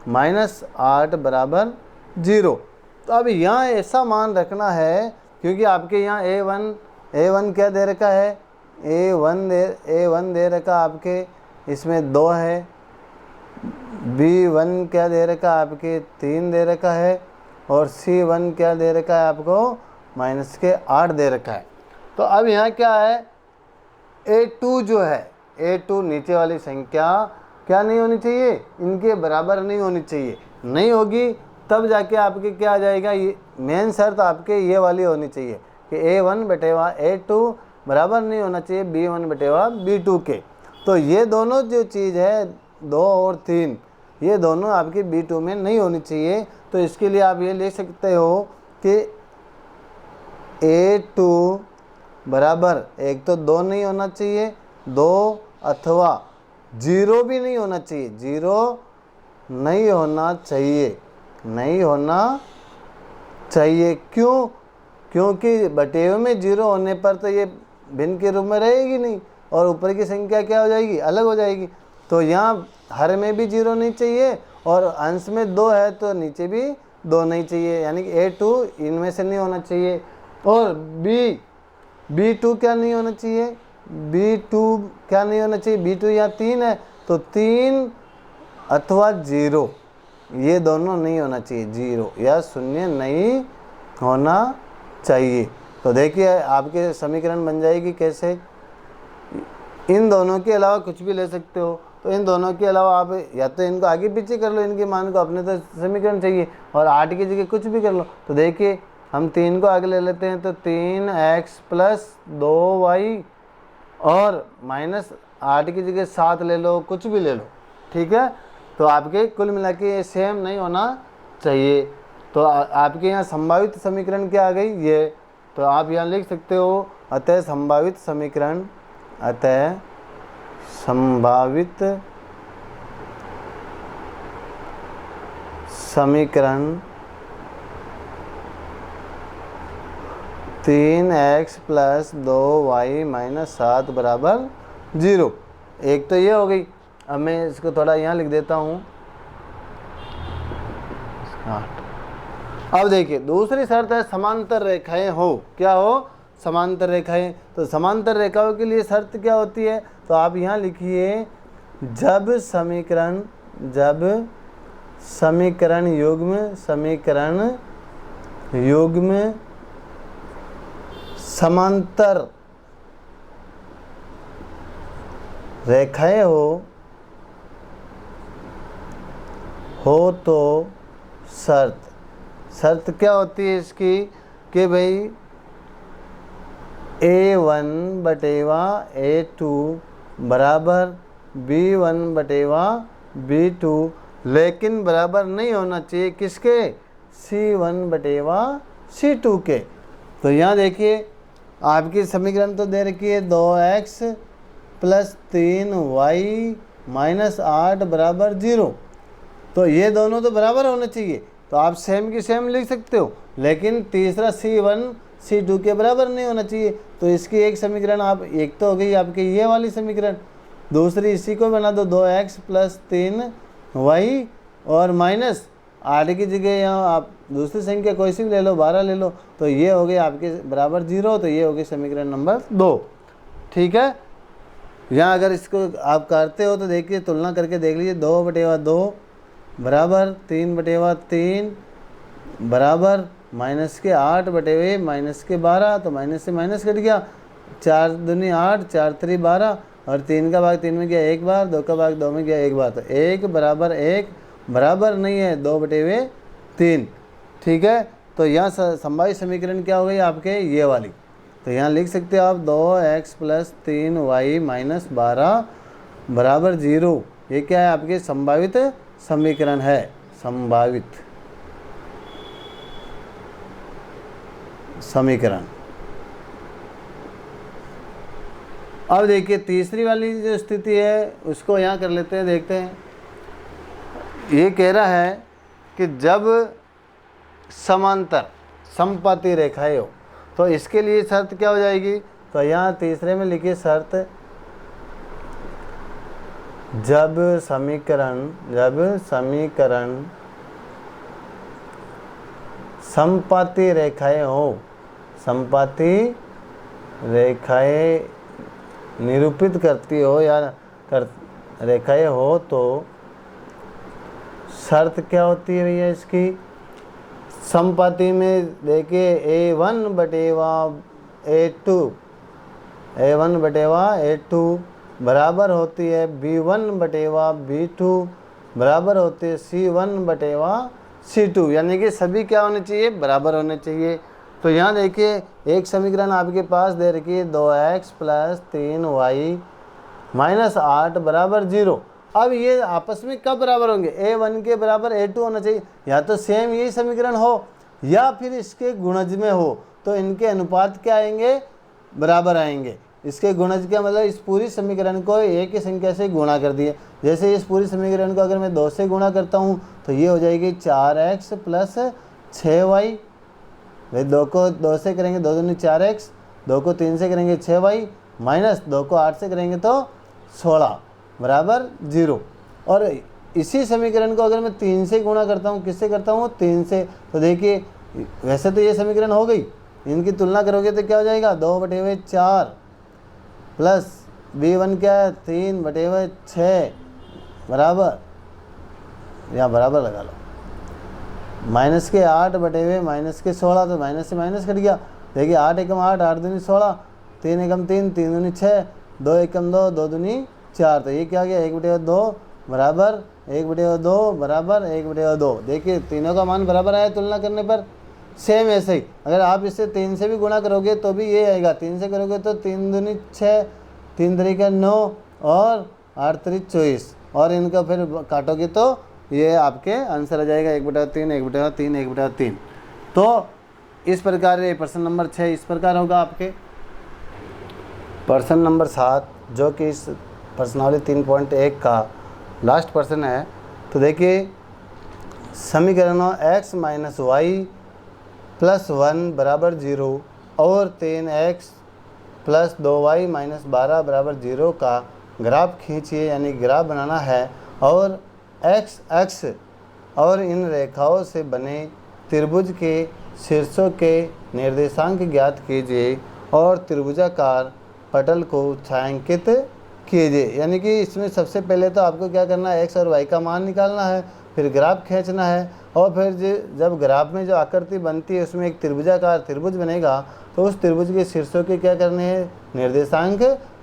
माइनस 8 बराबर 0। तो अब यहाँ ऐसा मान रखना है, क्योंकि आपके यहाँ a1 क्या दे रखा है, a1 दे रखा आपके, इसमें 2 है, b1 क्या दे रखा आपके 3 दे रखा है, और c1 क्या दे रखा है आपको माइनस के 8 दे रखा है। तो अब यहाँ क्या है, a2 जो है, a2 नीचे वाली संख्या क्या नहीं होनी चाहिए, इनके बराबर नहीं होनी चाहिए। नहीं होगी तब जाके आपके क्या आ जाएगा, ये मेन शर्त आपके ये वाली होनी चाहिए कि a1 बटेवा a2 बराबर नहीं होना चाहिए b1 बटेवा b2 के। तो ये दोनों जो चीज़ है 2 और 3, ये दोनों आपकी b2 में नहीं होनी चाहिए। तो इसके लिए आप ये लिख सकते हो कि a2 बराबर, एक तो 2 नहीं होना चाहिए, 2 अथवा 0 भी नहीं होना चाहिए, 0 नहीं होना चाहिए, नहीं होना चाहिए। क्यों, क्योंकि बटेवे में 0 होने पर तो ये भिन्न के रूप में रहेगी नहीं, और ऊपर की संख्या क्या हो जाएगी, अलग हो जाएगी। तो यहाँ हर में भी 0 नहीं चाहिए, और अंश में 2 है तो नीचे भी 2 नहीं चाहिए, यानी कि a2 इनमें से नहीं होना चाहिए। और b2 क्या नहीं होना चाहिए, b2 क्या नहीं होना चाहिए, b2 यहाँ 3 है तो 3 अथवा 0, ये दोनों नहीं होना चाहिए, 0 या 0 नहीं होना चाहिए। तो देखिए आपके समीकरण बन जाएगी कैसे, इन दोनों के अलावा कुछ भी ले सकते हो। तो इन दोनों के अलावा आप या तो इनको आगे पीछे कर लो, इनके मान को, अपने तो समीकरण चाहिए, और 8 की जगह कुछ भी कर लो। तो देखिए हम 3 को आगे ले लेते हैं, तो 3x प्लस 2y और माइनस 8 की जगह 7 ले लो, कुछ भी ले लो, ठीक है। तो आपके कुल मिला के सेम नहीं होना चाहिए। तो आपके यहाँ संभावित समीकरण क्या आ गई, ये। तो आप यहाँ लिख सकते हो, अतः संभावित समीकरण, अतः संभावित समीकरण 3x प्लस 2y माइनस 7 बराबर 0। एक तो ये हो गई। अब मैं इसको थोड़ा यहाँ लिख देता हूँ 8। अब देखिए दूसरी शर्त है समांतर रेखाएं हो। क्या हो, समांतर रेखाएं। तो समांतर रेखाओं के लिए शर्त क्या होती है, तो आप यहाँ लिखिए, जब समीकरण युग्म समांतर रेखाएं हो तो शर्त क्या होती है इसकी कि भाई A1 बटेवा A2 बराबर B1 बटेवा B2, लेकिन बराबर नहीं होना चाहिए किसके, C1 बटेवा C2 के। तो यहाँ देखिए आपकी समीकरण तो दे रखी है 2x + 3y - 8 बराबर 0। तो ये दोनों तो बराबर होने चाहिए, तो आप सेम की सेम लिख सकते हो, लेकिन तीसरा C1 C2 के बराबर नहीं होना चाहिए। तो इसकी एक समीकरण आप, एक तो हो गई आपकी ये वाली समीकरण, दूसरी इसी को बना दो 2x + 3y और -8 की जगह यहाँ आप दूसरी संख्या कोई सी भी ले लो, 12 ले लो, तो ये हो गई आपके बराबर 0। तो ये हो गई समीकरण नंबर 2। ठीक है, यहाँ अगर इसको आप करते हो तो देखिए तुलना करके देख लीजिए, 2/2 बराबर 3/3 बराबर -8 बटे -12, तो माइनस से माइनस कट गया, 4 दूनी 8, 4 3 12 और 3 का भाग 3 में गया एक बार, 2 का भाग 2 में गया एक बार, तो 1 बराबर 1 बराबर नहीं है 2/3। ठीक है, तो यहाँ संभावित समीकरण क्या हो गई आपके, ये वाली। तो यहाँ लिख सकते हो आप 2x + 3y - 12 बराबर 0। ये क्या है आपके संभावित समीकरण है, संभावित समीकरण। अब देखिए तीसरी वाली जो स्थिति है उसको यहाँ कर लेते हैं, देखते हैं। ये कह रहा है कि जब समांतर समपाती रेखाएं हो तो इसके लिए शर्त क्या हो जाएगी, तो यहाँ तीसरे में लिखिए शर्त, जब समीकरण समपाती रेखाएं हो, समपाती रेखाएं निरूपित करती हो या रेखाएं हो, तो शर्त क्या होती है भैया इसकी, समपाती में देखिए A1 बटेवा A2 बराबर होती है B1 बटेवा B2 बराबर होती है C1 बटेवा C2, यानी कि सभी क्या होने चाहिए, बराबर होने चाहिए। तो यहाँ देखिए एक समीकरण आपके पास दे रखी है 2x + 3y - 8 बराबर 0। अब ये आपस में कब बराबर होंगे, A1 के बराबर A2 होना चाहिए, या तो सेम यही समीकरण हो या फिर इसके गुणज में हो, तो इनके अनुपात क्या आएंगे, बराबर आएंगे। इसके गुणज का मतलब इस पूरी समीकरण को एक ही संख्या से गुणा कर दिए। जैसे इस पूरी समीकरण को अगर मैं 2 से गुणा करता हूँ तो ये हो जाएगी 4x + 6y। भाई 2 को 2 से करेंगे 2 दूनी 4x, 2 को 3 से करेंगे 6y, -2 को 8 से करेंगे तो 16 बराबर 0। और इसी समीकरण को अगर मैं 3 से गुणा करता हूँ, किससे करता हूँ, 3 से, तो देखिए वैसे तो ये समीकरण हो गई, इनकी तुलना करोगे तो क्या हो जाएगा, 2/4 प्लस B1 क्या है 3/6 बराबर, यहाँ बराबर लगा लो, -8 बटे -16, तो माइनस से माइनस कट गया। देखिए 8 एकम 8, 8 दूनी 16, 3 एकम 3, 3 दूनी 6, 2 एकम 2, 2 दूनी 4, तो ये क्या गया 1/2 बराबर 1/2 बराबर 1/2। देखिए तीनों का मान बराबर आया तुलना करने पर। सेम ऐसे ही अगर आप इससे 3 से भी गुणा करोगे तो भी ये आएगा, 3 से करोगे तो 3 दूनी 6, 3 तरीका 9 और 8 तरीक 24, और इनका फिर काटोगे तो ये आपके आंसर आ जाएगा 1/3, 1/3, 1/3। तो इस प्रकार ये प्रश्न नंबर 6 इस प्रकार होगा आपके। प्रश्न नंबर 7 जो कि इस प्रश्नावली 3.1 का लास्ट प्रश्न है, तो देखिए समीकरणों x - y + 1 बराबर 0 और 3x + 2y - 12 बराबर 0 का ग्राफ खींचिए, यानी ग्राफ बनाना है, और x अक्ष और इन रेखाओं से बने त्रिभुज के शीर्षों के निर्देशांक ज्ञात कीजिए और त्रिभुजाकार पटल को छायांकित कीजिए। यानी कि इसमें सबसे पहले तो आपको क्या करना है, x और y का मान निकालना है। फिर ग्राफ खींचना है, और फिर जब ग्राफ में जो आकृति बनती है उसमें एक त्रिभुजाकार त्रिभुज बनेगा, तो उस त्रिभुज के शीर्षों के क्या करने हैं, निर्देशांक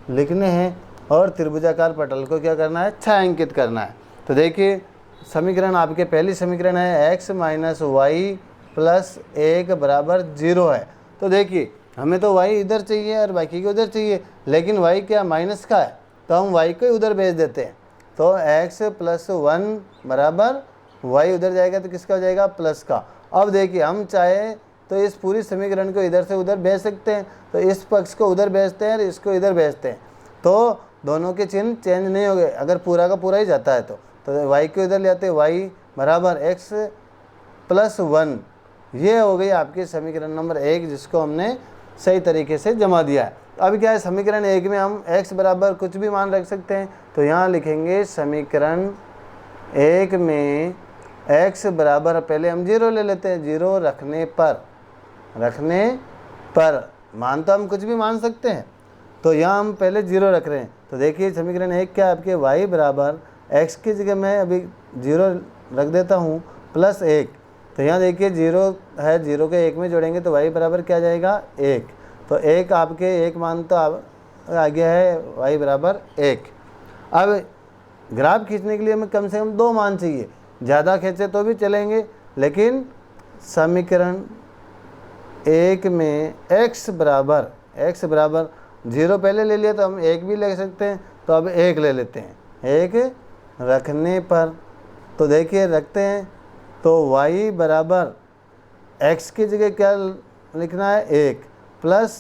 लिखने हैं, और त्रिभुजाकार पटल को क्या करना है, छायांकित करना है। तो देखिए समीकरण आपके पहली समीकरण है x माइनस वाई प्लस 1 बराबर 0 है। तो देखिए हमें तो y इधर चाहिए और बाकी को उधर चाहिए, लेकिन y क्या माइनस का है, तो हम y को उधर भेज देते हैं। तो x प्लस 1 बराबर y उधर जाएगा तो किसका हो जाएगा, प्लस का। अब देखिए हम चाहे तो इस पूरी समीकरण को इधर से उधर भेज सकते हैं, तो इस पक्ष को उधर भेजते हैं और इसको इधर भेजते हैं, तो दोनों के चिन्ह चेंज नहीं हो गए अगर पूरा का पूरा ही जाता है तो y को इधर ले आते हैं, y बराबर x प्लस 1, ये हो गई आपकी समीकरण नंबर 1, जिसको हमने सही तरीके से जमा दिया है। अब क्या है, समीकरण 1 में हम x बराबर कुछ भी मान रख सकते हैं, तो यहाँ लिखेंगे समीकरण 1 में x बराबर, पहले हम 0 ले लेते हैं, 0 रखने पर मान तो हम कुछ भी मान सकते हैं, तो यहाँ हम पहले 0 रख रहे हैं। तो देखिए समीकरण 1 क्या आपके y बराबर x की जगह मैं अभी 0 रख देता हूँ प्लस 1, तो यहाँ देखिए 0 है, 0 के 1 में जोड़ेंगे तो y बराबर क्या जाएगा, 1। तो 1 आपके 1 मान तो आ गया है y बराबर 1। अब ग्राफ खींचने के लिए हमें कम से कम 2 मान चाहिए, ज़्यादा खींचे तो भी चलेंगे, लेकिन समीकरण 1 में x बराबर 0 पहले ले लिया तो हम 1 भी ले सकते हैं, तो अब 1 ले लेते हैं, 1 रखने पर, तो देखिए रखते हैं, तो y बराबर x की जगह क्या लिखना है, 1 प्लस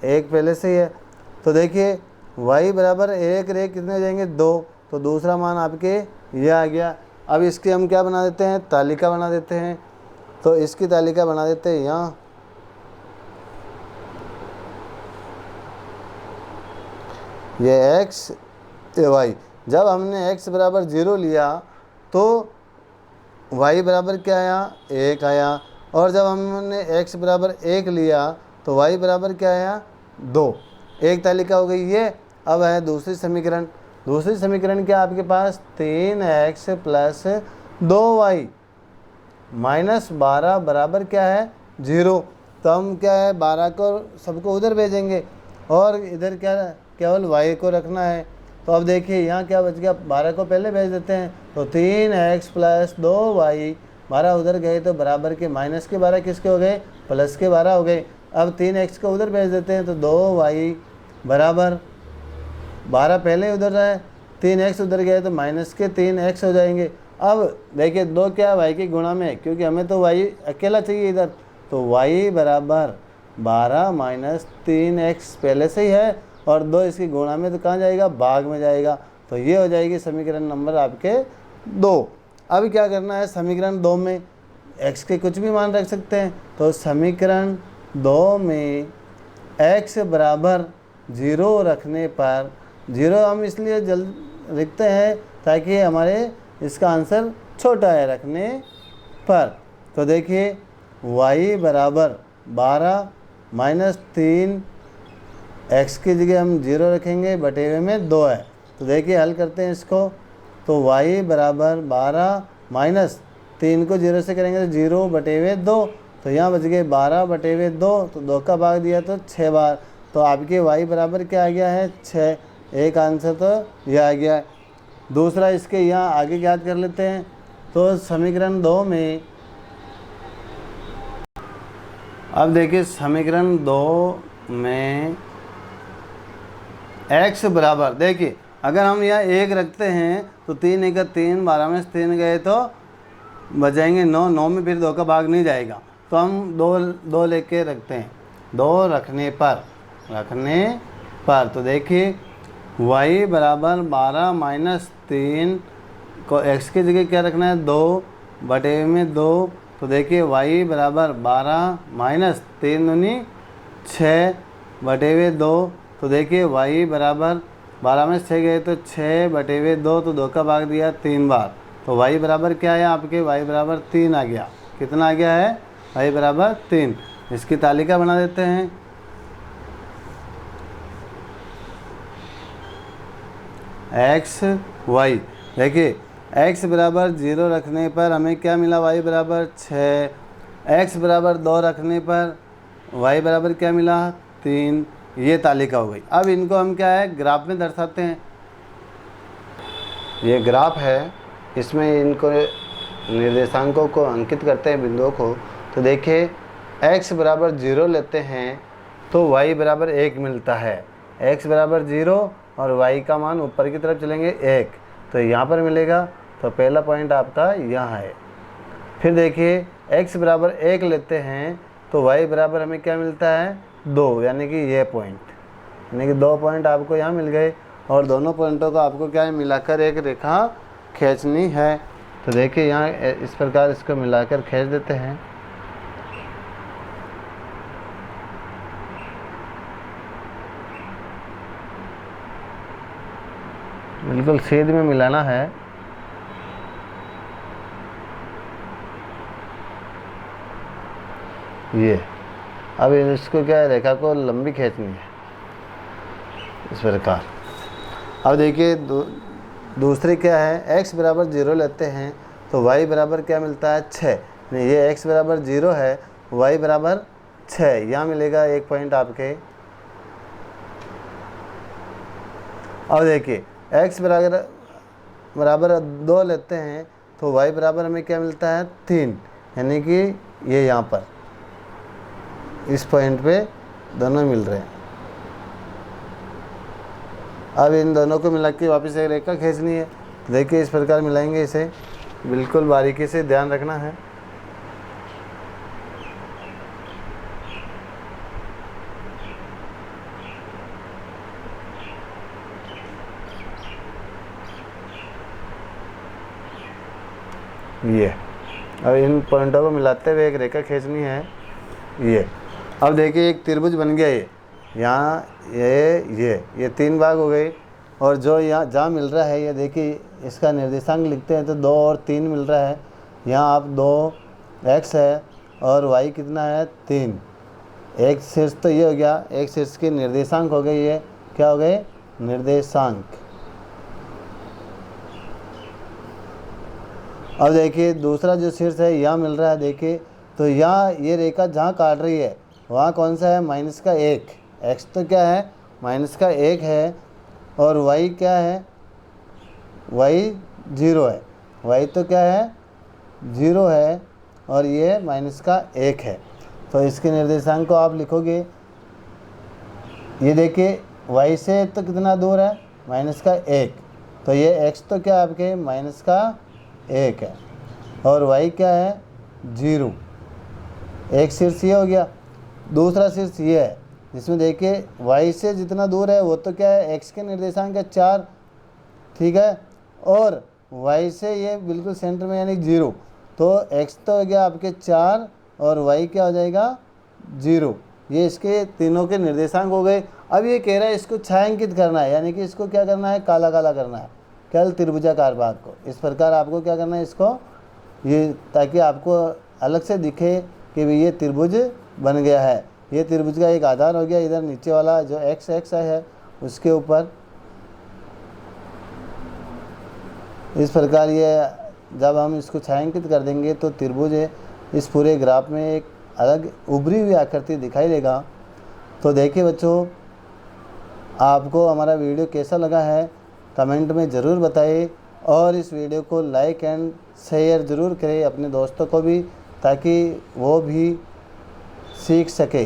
1 पहले से ही है, तो देखिए y बराबर 1 रे कितने हो जाएंगे, 2, तो दूसरा मान आपके ये आ गया। अब इसकी हम क्या बना देते हैं, तालिका बना देते हैं, तो इसकी तालिका बना देते हैं यहाँ, ये x ये y। जब हमने x बराबर 0 लिया तो y बराबर क्या आया, 1 आया, और जब हमने x बराबर 1 लिया तो y बराबर क्या आया, 2। एक तालिका हो गई ये। अब है दूसरी समीकरण क्या आपके पास, 3x प्लस 2y माइनस 12 बराबर क्या है, 0। तो हम क्या है 12 को सबको उधर भेजेंगे और इधर क्या केवल y को रखना है। तो अब देखिए यहाँ क्या बच गया, 12 को पहले भेज देते हैं, तो 3x प्लस 2y, 12 उधर गए तो बराबर के माइनस के 12 किसके हो गए, प्लस के 12 हो गए। अब 3x को उधर भेज देते हैं तो 2y बराबर 12 पहले उधर है, 3x उधर गए तो माइनस के 3x हो जाएंगे। अब देखिए 2 क्या y के गुणा में, क्योंकि हमें तो y अकेला चाहिए इधर, तो y बराबर 12 माइनस 3x पहले से ही है, और 2 इसकी गुणा में तो कहाँ जाएगा, भाग में जाएगा। तो ये हो जाएगी समीकरण नंबर आपके 2। अब क्या करना है, समीकरण 2 में x के कुछ भी मान रख सकते हैं, तो समीकरण 2 में x बराबर 0 रखने पर, 0 हम इसलिए जल्द लिखते हैं ताकि हमारे इसका आंसर छोटा है रखने पर। तो देखिए y बराबर 12 माइनस 3, x की जगह हम 0 रखेंगे, बटे हुए में 2 है। तो देखिए हल करते हैं इसको, तो y बराबर 12 माइनस 3 को 0 से करेंगे तो 0 बटे हुए 2, तो यहाँ बच गए 12 बटे हुए 2, तो 2 का भाग दिया तो 6 बार, तो आपके y बराबर क्या आ गया है, 6। एक आंसर तो यह आ गया है। दूसरा इसके यहाँ आगे याद कर लेते हैं, तो समीकरण 2 में, अब देखिए समीकरण 2 में x बराबर, देखिए अगर हम यहाँ 1 रखते हैं तो 3 1 3, 12 में 3 गए तो बचाएंगे 9, 9 में फिर 2 का भाग नहीं जाएगा, तो हम 2 लेके रखते हैं, 2 रखने पर, तो देखिए y बराबर 12 माइनस 3 को x की जगह क्या रखना है, 2 बटे में 2, तो देखिए y बराबर 12 माइनस 3 दूनी 6 बटे हुए 2, तो देखिए y बराबर 12 में 6 गए तो 6 बटे हुए 2, तो 2 का भाग दिया 3 बार, तो y बराबर क्या है आपके, y बराबर 3 आ गया। कितना आ गया है, y बराबर 3। इसकी तालिका बना देते हैं, x y। देखिए x बराबर 0 रखने पर हमें क्या मिला, y बराबर 6, x बराबर 2 रखने पर y बराबर क्या मिला, 3। ये तालिका हो गई। अब इनको हम क्या है, ग्राफ में दर्शाते हैं। ये ग्राफ है, इसमें इनको निर्देशांकों को अंकित करते हैं, बिंदुओं को। तो देखिए x बराबर 0 लेते हैं तो y बराबर 1 मिलता है। x बराबर 0 और y का मान ऊपर की तरफ चलेंगे 1, तो यहाँ पर मिलेगा। तो पहला पॉइंट आपका यहाँ है। फिर देखिए x बराबर 1 लेते हैं तो y बराबर हमें क्या मिलता है, 2, यानी कि ये पॉइंट, यानी कि 2 पॉइंट आपको यहाँ मिल गए। और दोनों पॉइंटों को आपको क्या है, मिलाकर एक रेखा खींचनी है। तो देखिए यहाँ इस प्रकार इसको मिलाकर खींच देते हैं। बिल्कुल सीध में मिलाना है। ये अब इसको क्या है, रेखा को लंबी खींचनी है इस प्रकार। अब देखिए दूसरी क्या है, x बराबर 0 लेते हैं तो y बराबर क्या मिलता है, 6। नहीं, ये x बराबर 0 है, y बराबर 6, यहाँ मिलेगा एक पॉइंट आपके। अब देखिए x बराबर 2 लेते हैं तो y बराबर हमें क्या मिलता है, 3, यानी कि ये यहाँ पर इस पॉइंट पे दोनों मिल रहे हैं। अब इन दोनों को मिला के वापस एक रेखा खींचनी है। देखिए इस प्रकार मिलाएंगे, इसे बिल्कुल बारीकी से ध्यान रखना है। ये अब इन पॉइंटों को मिलाते हुए एक रेखा खींचनी है। ये अब देखिए एक त्रिभुज बन गया। ये यहाँ ये 3 भाग हो गए। और जो यहाँ जहाँ मिल रहा है, ये देखिए इसका निर्देशांक लिखते हैं तो 2 और 3 मिल रहा है। यहाँ आप 2x है और y कितना है, 3। एक शीर्ष तो ये हो गया, एक शीर्ष के निर्देशांक हो गए। ये क्या हो गए, निर्देशांक। अब देखिए दूसरा जो शीर्ष है यहाँ मिल रहा है। देखिए तो यहाँ ये रेखा जहाँ काट रही है वहाँ कौन सा है, -1। x तो क्या है, -1 है और y क्या है, y 0 है। y तो क्या है, 0 है और ये -1 है। तो इसके निर्देशांक को आप लिखोगे। ये देखिए y से तो कितना दूर है, -1। तो ये x तो क्या है आपके, -1 है और y क्या है, 0। एक शीर्ष ये हो गया। दूसरा शीर्ष ये है जिसमें देखिए y से जितना दूर है वो तो क्या है, x के निर्देशांक है 4, ठीक है। और y से ये बिल्कुल सेंटर में यानी 0। तो x तो हो गया आपके 4 और y क्या हो जाएगा, 0। ये इसके तीनों के निर्देशांक हो गए। अब ये कह रहा है इसको छायांकित करना है, यानी कि इसको क्या करना है, काला काला करना है, क्या, त्रिभुजाकार भाग को। इस प्रकार आपको क्या करना है इसको, ये ताकि आपको अलग से दिखे कि भाई ये त्रिभुज बन गया है। ये त्रिभुज का एक आधार हो गया। इधर नीचे वाला जो x है उसके ऊपर इस प्रकार ये जब हम इसको छायांकित कर देंगे तो त्रिभुज इस पूरे ग्राफ में एक अलग उभरी हुई आकृति दिखाई देगा। तो देखिए बच्चों, आपको हमारा वीडियो कैसा लगा है कमेंट में ज़रूर बताइए और इस वीडियो को लाइक एंड शेयर ज़रूर करें अपने दोस्तों को भी, ताकि वो भी सीख सके।